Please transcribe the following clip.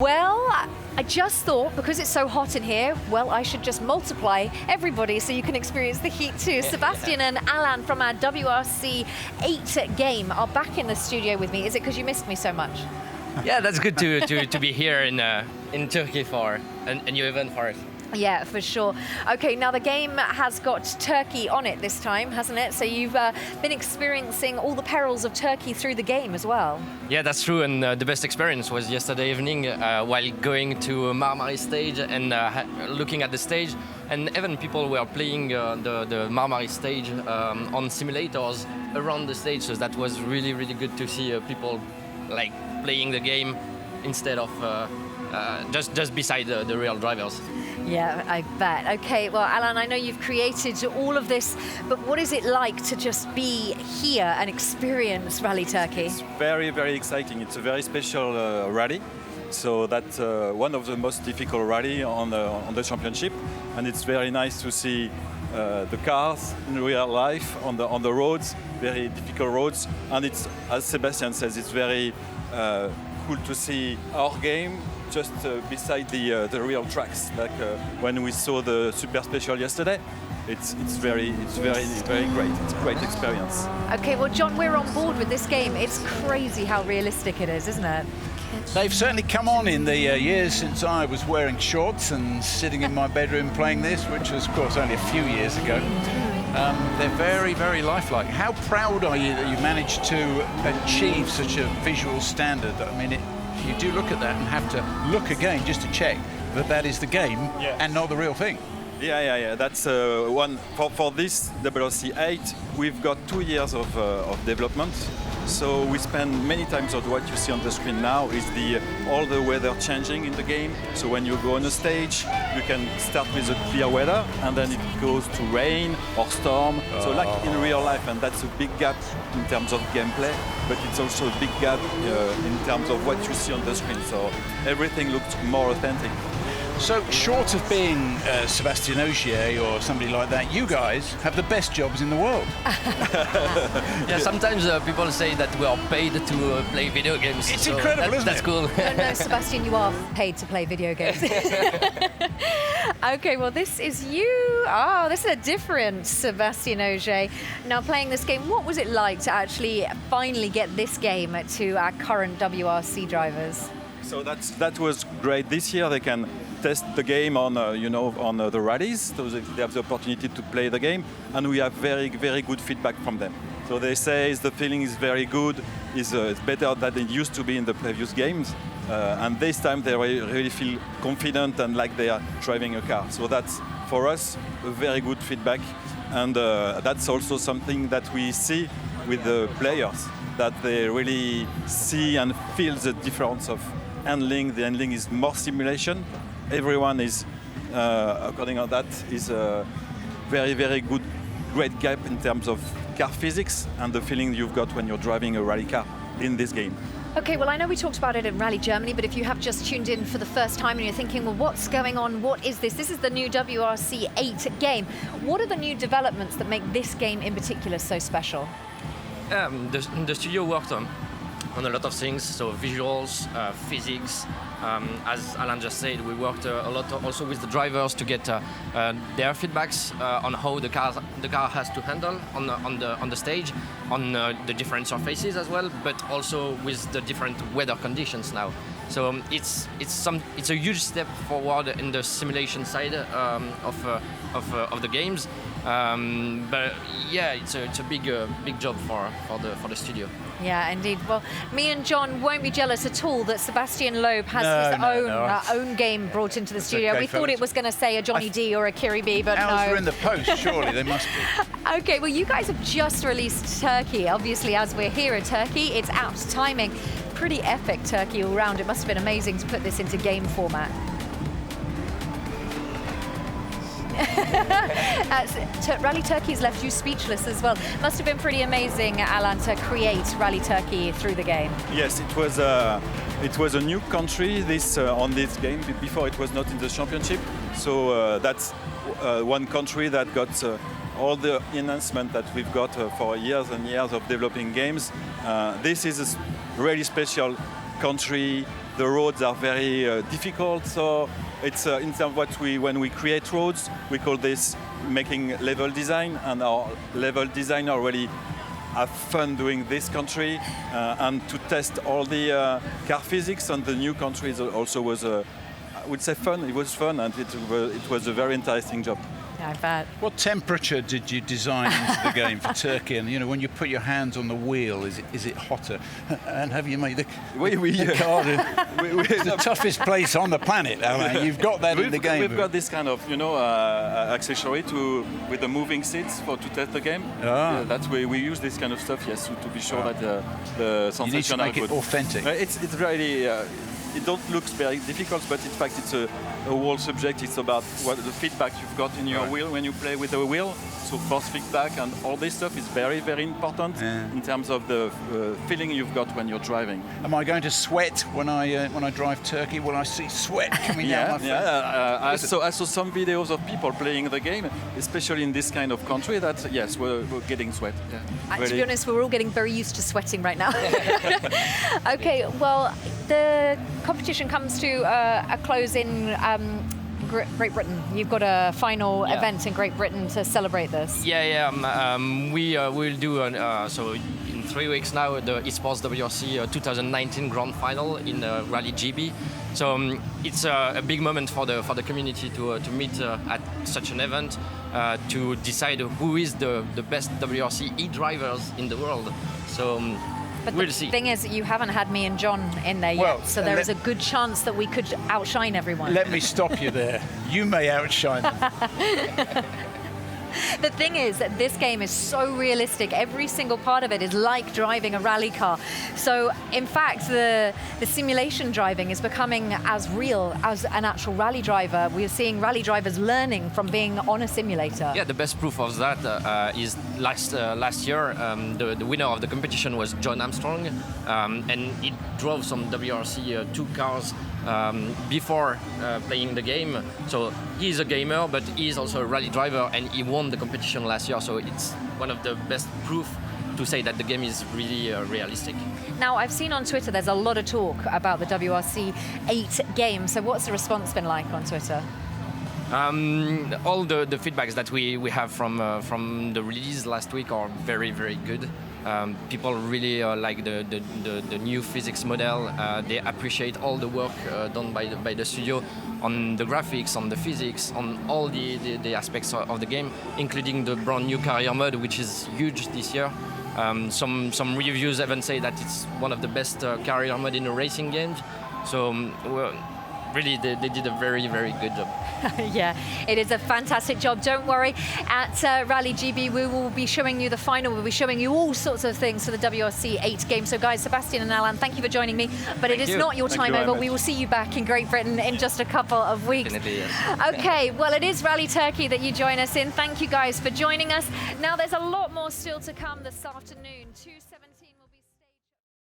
Well, I just thought, because it's so hot in here, well, I should just multiply everybody so you can experience the heat too. Sebastian and Alain from our WRC 8 game are back in the studio with me. Is it because you missed me so much? Yeah, that's good to be here in Turkey for a new event for us. Yeah, for sure. Okay, now the game has got Turkey on it this time, hasn't it? So you've been experiencing all the perils of Turkey through the game as well. Yeah, that's true, and the best experience was yesterday evening while going to Marmaris stage and looking at the stage, and even people were playing the Marmaris stage on simulators around the stage, so that was really, really good to see people like playing the game instead of just beside the real drivers. Yeah, I bet. Okay, well, Alain, I know you've created all of this, but what is it like to just be here and experience Rally Turkey? It's very, very exciting. It's a very special rally. So that's one of the most difficult rally on the championship, and it's very nice to see the cars in real life on the roads, very difficult roads, and it's, as Sébastien says, it's very cool to see our game just beside the real tracks, like when we saw the Super Special yesterday. It's very great. It's a great experience. Okay, well, John, we're on board with this game. It's crazy how realistic it is, isn't it? They've certainly come on in the years since I was wearing shorts and sitting in my bedroom playing this, which was, of course, only a few years ago. They're very, very lifelike. How proud are you that you managed to achieve such a visual standard? I mean, you do look at that and have to look again just to check that that is the game and not the real thing. Yeah. That's one for this WRC 8. We've got 2 years of development. So we spend many times on what you see on the screen now is all the weather changing in the game. So when you go on a stage, you can start with a clear weather and then it goes to rain or storm. So like in real life, and that's a big gap in terms of gameplay, but it's also a big gap in terms of what you see on the screen. So everything looks more authentic. So short of being Sébastien Waxin or somebody like that, you guys have the best jobs in the world. Yeah, sometimes people say that we are paid to play video games. It's incredible, isn't that's it? Cool. No, Sebastian, you are paid to play video games. Okay, well, this is you. Oh, this is a different Sébastien Waxin. Now, playing this game, what was it like to actually finally get this game to our current WRC drivers? So that was great. This year they can test the game on the rallies, so they have the opportunity to play the game, and we have very, very good feedback from them. So they say the feeling is very good, it's better than it used to be in the previous games, and this time they really feel confident and like they are driving a car. So that's, for us, a very good feedback, and that's also something that we see with the players, that they really see and feel the difference of handling. The handling is more simulation. Everyone is, according to that, is a very, very good, great gap in terms of car physics and the feeling you've got when you're driving a rally car in this game. Okay, well, I know we talked about it in Rally Germany, but if you have just tuned in for the first time and you're thinking, well, what's going on? What is this? This is the new WRC 8 game. What are the new developments that make this game in particular so special? The studio worked on a lot of things, so visuals, physics. As Alain just said, we worked a lot also with the drivers to get their feedbacks on how the car has to handle on the stage, on the different surfaces as well, but also with the different weather conditions now. So it's a huge step forward in the simulation side of the games. But yeah, it's a big job for the studio. Yeah, indeed. Well, me and John won't be jealous at all that Sébastien Loeb has his own game brought into the studio. Okay, we thought it was going to say a Johnny D or a Kiri B, but Ours no. are in the post, surely they must be. Okay, well, you guys have just released Turkey. Obviously, as we're here at Turkey, it's apt timing. Pretty epic Turkey all round. It must have been amazing to put this into game format. Rally Turkey's left you speechless as well. Must have been pretty amazing, Alain, to create Rally Turkey through the game. Yes, it was a new country on this game. Before it was not in the championship. So that's one country that got all the enhancement that we've got for years and years of developing games. This is a really special country the roads are very difficult. So it's in terms of when we create roads, we call this making level design, and our level designer really have fun doing this country and to test all the car physics on the new countries also was, I would say, fun. It was fun, and it was a very interesting job. Yeah, I bet. What temperature did you design into the game for Turkey? And you know, when you put your hands on the wheel, is it hotter? And have you made the car the toughest place on the planet? Alain. You've got that in the game. We've got this kind of accessory with the moving seats to test the game. Ah. That's where we use this kind of stuff, yes, to be sure that the sensation you need to make are it good. authentic. It's really. It don't look very difficult, but in fact it's a whole subject. It's about what the feedback you've got in your wheel when you play with the wheel. So force feedback and all this stuff is very, very important in terms of the feeling you've got when you're driving. Am I going to sweat when I drive Turkey? Will I see sweat coming down my face? I saw some videos of people playing the game, especially in this kind of country. That yes, we're getting sweat. Yeah. To be honest, we're all getting very used to sweating right now. Okay, well, the competition comes to a close in Great Britain. You've got a final event in Great Britain to celebrate this. We will do so in 3 weeks now the esports WRC 2019 Grand Final in Rally GB. So it's a big moment for the community to meet at such an event to decide who is the best WRC e-drivers in the world. So. But we'll the see. thing is, you haven't had me and John in there yet, so there is a good chance that we could outshine everyone. Let me stop you there. You may outshine them. The thing is that this game is so realistic. Every single part of it is like driving a rally car. So, in fact, the simulation driving is becoming as real as an actual rally driver. We're seeing rally drivers learning from being on a simulator. Yeah, the best proof of that is last year, the winner of the competition was John Armstrong, and he drove some WRC 2 cars before playing the game. So he's a gamer, but he's also a rally driver, and he won the competition last year. So it's one of the best proof to say that the game is really realistic. Now, I've seen on Twitter there's a lot of talk about the WRC 8 game. So what's the response been like on Twitter? All the feedbacks that we have from the release last week are very, very good. People really like the new physics model. They appreciate all the work done by the studio on the graphics, on the physics, on all the aspects of the game, including the brand new career mode, which is huge this year. Some reviews even say that it's one of the best career mode in a racing game. So really, they did a very, very good job. Yeah, it is a fantastic job. Don't worry, at Rally GB we will be showing you the final. We'll be showing you all sorts of things for the WRC 8 game. So guys, Sébastien and Alain, thank you for joining me. But it is not your time over. We will see you back in Great Britain in just a couple of weeks. Definitely, yes. Okay, well, it is Rally Turkey that you join us in. Thank you guys for joining us. Now there's a lot more still to come this afternoon. 2:17.